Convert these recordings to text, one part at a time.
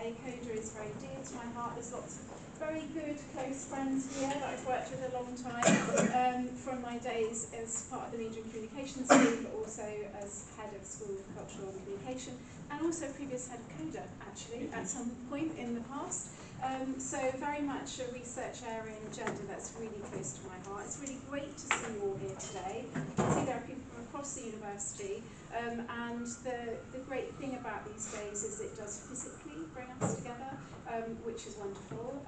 today. Coda is very dear to my heart. There's lots of very good, close friends here that I've worked with a long time, from my days as part of the Media and Communications team, but also as head of School of Cultural Communication, and also previous head of Coda, actually, at some point in the past. So very much a research area in gender that's really close to my heart. It's really great to see you all here today. You can see there are people from across the university, and the great thing about these days is it does physically bring us together, which is wonderful.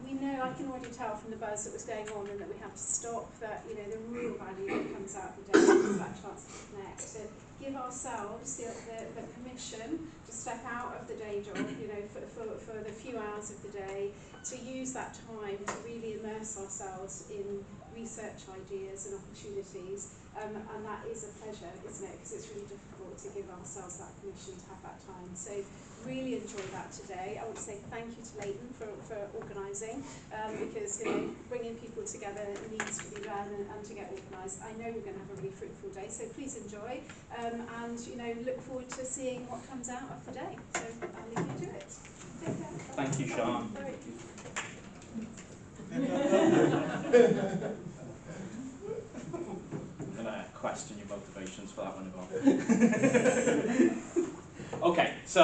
We know, I can already tell from the buzz that was going on and that we have to stop, that the real value that comes out of the day is that chance to connect, to give ourselves the permission to step out of the day job, for the few hours of the day, to use that time to really immerse ourselves in research ideas and opportunities, and that is a pleasure, isn't it? Because it's really difficult to give ourselves that permission to have that time. So really enjoy that today. I want to say thank you to Leighton for organising, because bringing people together needs to be done and to get organised. I know you're going to have a really fruitful day, so please enjoy, and look forward to seeing what comes out of the day. So I'll leave you to it. Take care. Thank you, Sian. I'm going to question your motivations for that one as well. Okay, so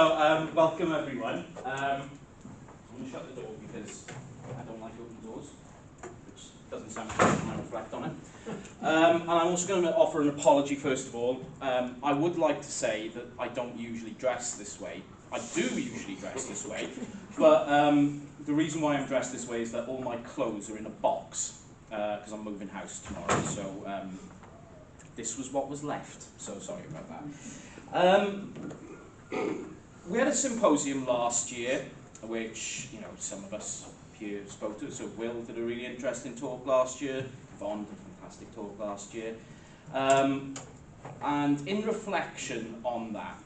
welcome everyone. I'm going to shut the door because I don't like open doors, which doesn't sound good when I reflect on it. And I'm also going to offer an apology first of all. I would like to say that I don't usually dress this way. I do usually dress this way, but the reason why I'm dressed this way is that all my clothes are in a box because I'm moving house tomorrow. So this was what was left. So sorry about that. We had a symposium last year, which some of us here spoke to. So Will did a really interesting talk last year. Yvonne did a fantastic talk last year. And in reflection on that,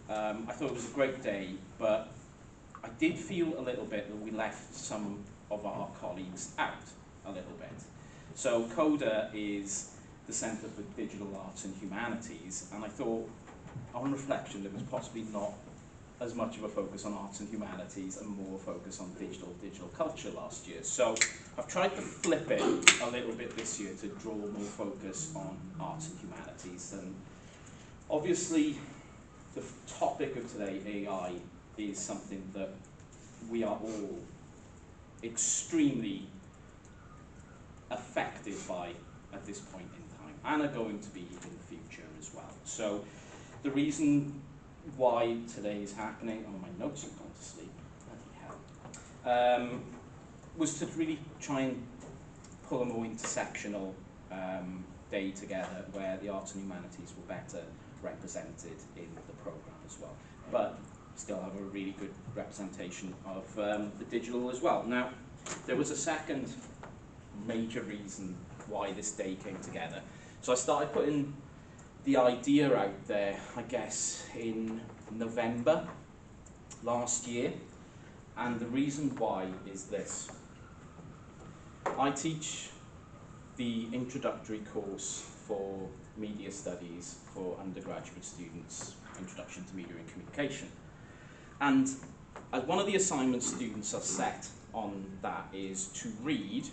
I thought it was a great day, but I did feel a little bit that we left some of our colleagues out a little bit. So CODA is the Centre for Digital Arts and Humanities, and I thought, on reflection, there was possibly not as much of a focus on arts and humanities and more focus on digital culture last year. So I've tried to flip it a little bit this year to draw more focus on arts and humanities. And obviously, the topic of today, AI, is something that we are all extremely affected by at this point in time, and are going to be in the future as well. So the reason why today is happening, oh, my notes have gone to sleep, bloody hell, was to really try and pull a more intersectional day together where the arts and humanities were better represented in the programme as well, but still have a really good representation of the digital as well. Now, there was a second major reason why this day came together. So I started putting the idea out there, I guess, in November last year, and the reason why is this. I teach the introductory course for media studies for undergraduate students, Introduction to Media and Communication. And as one of the assignments students are set on that is to read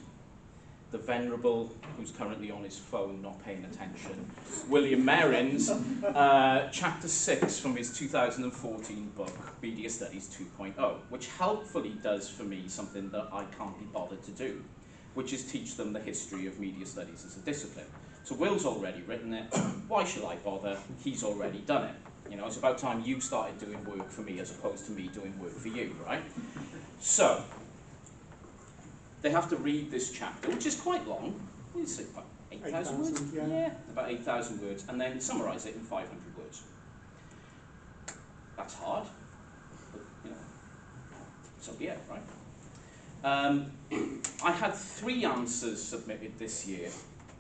the venerable, who's currently on his phone not paying attention, William Merrin's chapter 6 from his 2014 book, Media Studies 2.0, which helpfully does for me something that I can't be bothered to do, which is teach them the history of media studies as a discipline. So Will's already written it, why should I bother? He's already done it. It's about time you started doing work for me as opposed to me doing work for you, right? So, they have to read this chapter, which is quite long. What is it, about 8,000 words? Yeah, about 8,000 words, and then summarise it in 500 words. That's hard, but so be it, right? I had 3 answers submitted this year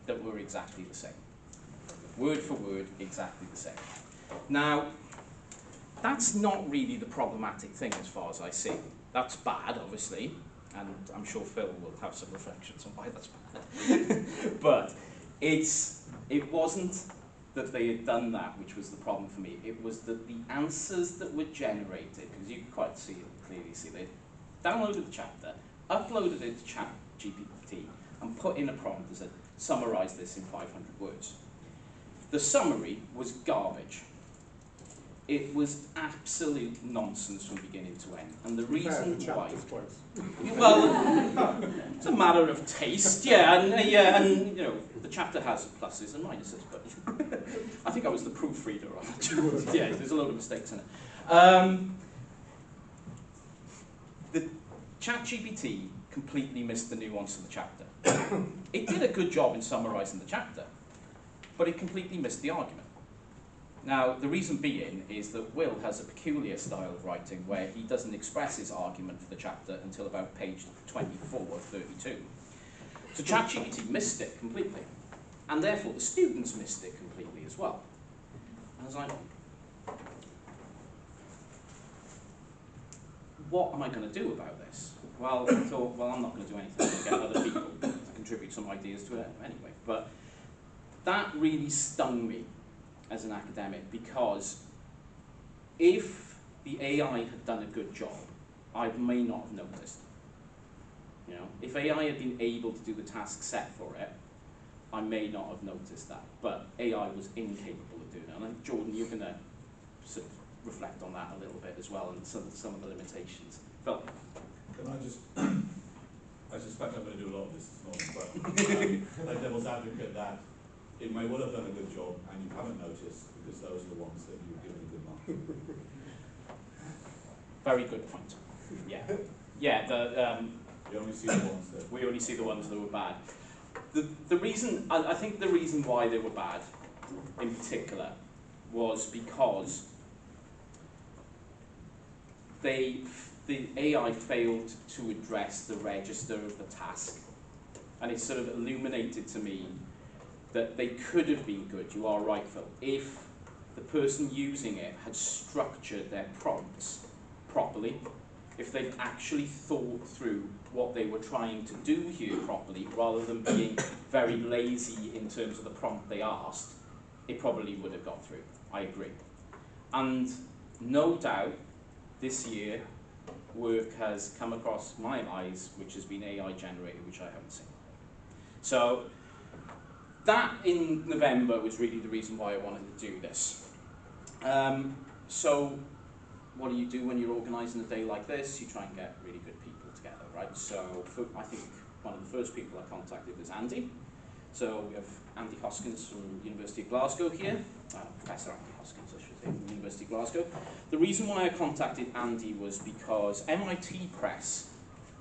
that were exactly the same. Word for word, exactly the same. Now, that's not really the problematic thing as far as I see. That's bad, obviously, and I'm sure Phil will have some reflections on why that's bad. But it wasn't that they had done that, which was the problem for me. It was that the answers that were generated, because you can quite clearly see, they downloaded the chapter, uploaded it to ChatGPT, and put in a prompt that said, summarize this in 500 words. The summary was garbage. It was absolute nonsense from beginning to end. And the reason why... Well, it's a matter of taste, yeah, and you know, the chapter has pluses and minuses, but I think I was the proofreader on it. Yeah, there's a load of mistakes in it. The ChatGPT completely missed the nuance of the chapter. It did a good job in summarising the chapter, but it completely missed the argument. Now, the reason being is that Will has a peculiar style of writing where he doesn't express his argument for the chapter until about page 24 or 32. So ChatGPT missed it completely, and therefore the students missed it completely as well. And I was like, what am I going to do about this? Well, I thought, well, I'm not going to do anything. I'm going to get other people to contribute some ideas to it anyway. But that really stung me as an academic, because if the AI had done a good job, I may not have noticed. You know, if AI had been able to do the task set for it, I may not have noticed that. But AI was incapable of doing it. And then, Jordan, you're going to sort of reflect on that a little bit as well, and some of the limitations. Phil? Can I just, I suspect I'm going to do a lot of this morning, but like devil's advocate, that it may well have done a good job and you haven't noticed because those are the ones that you've given a good mark. Very good point. Yeah. Yeah, you only see the ones that... We only see the ones that were bad. The reason, I think the reason why they were bad, in particular, was because the AI failed to address the register of the task. And it sort of illuminated to me that they could have been good, you are right, Phil, if the person using it had structured their prompts properly, if they'd actually thought through what they were trying to do here properly, rather than being very lazy in terms of the prompt they asked, it probably would have got through. I agree. And no doubt, this year, work has come across my eyes which has been AI generated, which I haven't seen. So, that in November was really the reason why I wanted to do this. So, what do you do when you're organising a day like this? You try and get really good people together, right? So, I think one of the first people I contacted was Andy. So, we have Andy Hoskins from University of Glasgow here, Professor Andy Hoskins, I should say, from University of Glasgow. The reason why I contacted Andy was because MIT Press,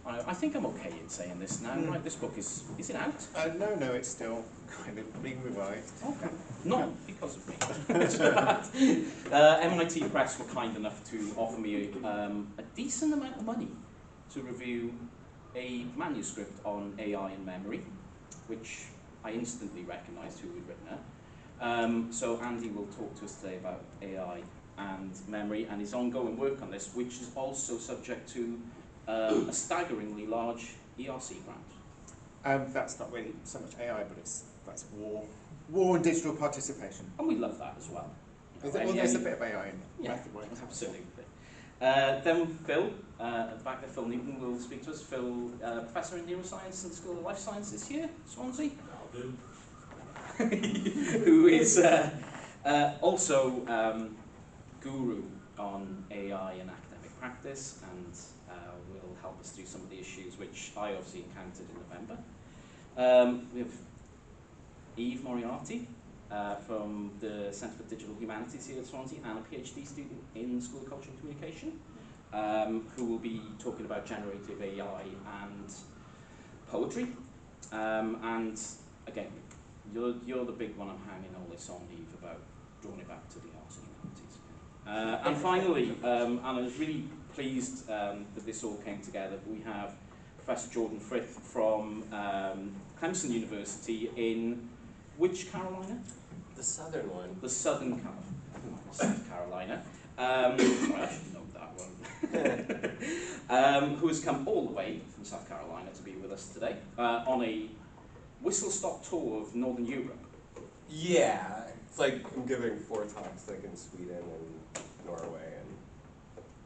I think I'm okay in saying this now, right? This book is it out? No, it's still kind of being revised. Okay, not because of me. MIT Press were kind enough to offer me a decent amount of money to review a manuscript on AI and memory, which I instantly recognised who had written it. So Andy will talk to us today about AI and memory and his ongoing work on this, which is also subject to a staggeringly large ERC grant. That's not really so much AI, but that's war and digital participation. And we love that as well. Well, there's a bit of AI in it. Yeah, absolutely. Then Phil, at the back there, Phil Newton will speak to us. Phil, Professor in Neuroscience in the School of Life Sciences here, Swansea. That'll do. Who is also guru on AI and academic practice, and will help us through some of the issues which I obviously encountered in November. We have Eve Moriarty from the Centre for Digital Humanities here at Swansea, and a PhD student in the School of Culture and Communication, who will be talking about generative AI and poetry. And again, you're the big one I'm hanging all this on, Eve, about drawing it back to the arts and humanities. And finally, and I was really pleased that this all came together, we have Professor Jordan Frith from Clemson University in which Carolina? The southern one. The Southern South Carolina. Sorry, I should know that one. Who has come all the way from South Carolina to be with us today on a whistle-stop tour of Northern Europe. Yeah, It's like I'm giving 4 talks like in Sweden and Norway, and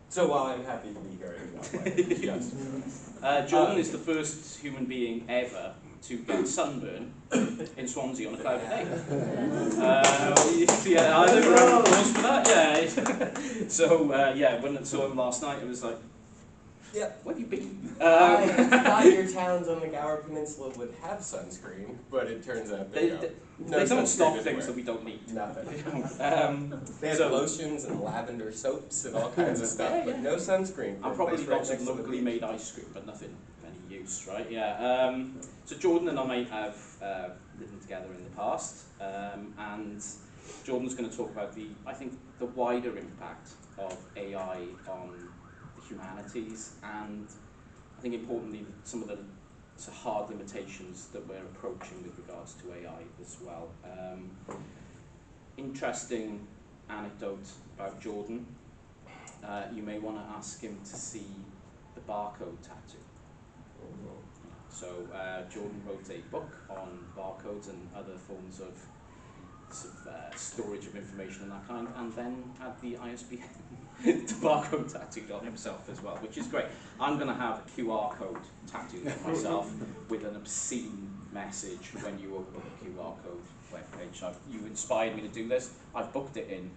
so while I'm happy to be here, I do not like Jordan is the first human being ever to get sunburn in Swansea on a cloudy day. Yeah, I think round of applause for that. Yeah. So yeah, when I saw him last night, it was like, Yeah. where have you been? I thought your towns on the Gower Peninsula would have sunscreen, but it turns out they don't. No They don't sunscreen stock anywhere. things that we don't need. Nothing. They have So- lotions and lavender soaps and all kinds of stuff, Yeah, but yeah. no sunscreen. I've probably got some locally made ice cream, but nothing of any use, right? Yeah. So Jordan and I have lived together in the past, and Jordan's going to talk about I think the wider impact of AI on the humanities, and I think importantly some of the hard limitations that we're approaching with regards to AI as well. Interesting anecdote about Jordan. You may want to ask him to see the barcode tattoo. So Jordan wrote a book on barcodes and other forms of storage of information and that kind, and then had the ISBN the barcode tattooed on himself as well, which is great. I'm going to have a QR code tattooed on myself with an obscene message when you open the QR code webpage. You inspired me to do this. I've booked it in.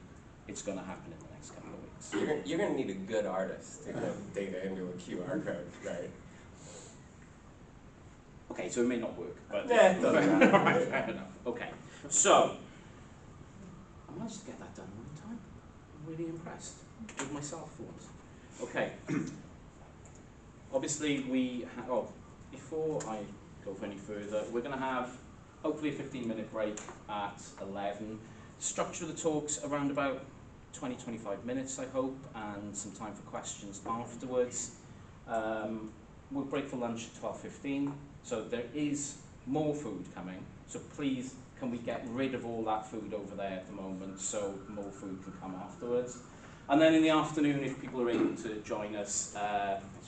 It's going to happen in the next couple of weeks. You're going to need a good artist to get data into a QR code, right? Okay, so it may not work, but Yeah, it doesn't matter. Alright, fair enough. Okay, so I managed to get that done in one time. I'm really impressed with myself for once. Okay, obviously before I go any further, we're going to have hopefully a 15-minute break at 11. Structure of the talks around about 20-25 minutes, I hope, and some time for questions afterwards. We'll break for lunch at 12:15. So there is more food coming, so please can we get rid of all that food over there at the moment so more food can come afterwards. And then in the afternoon, if people are able to join us,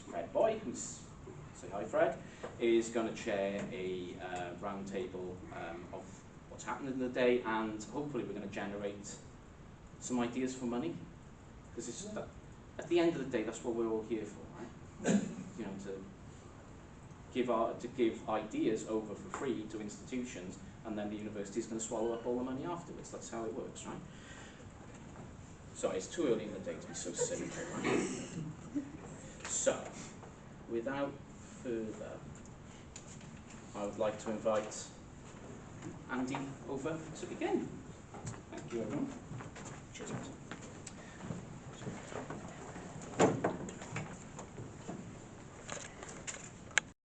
Fred Boy, say hi Fred, is going to chair a round table of what's happened in the day, and hopefully we're going to generate some ideas for money, because at the end of the day that's what we're all here for, right? You know, to give ideas over for free to institutions, and then the university is going to swallow up all the money afterwards. That's how it works, right? Sorry, it's too early in the day to be so cynical, right? So, without further, I would like to invite Andy over to begin. Thank you, everyone. Cheers.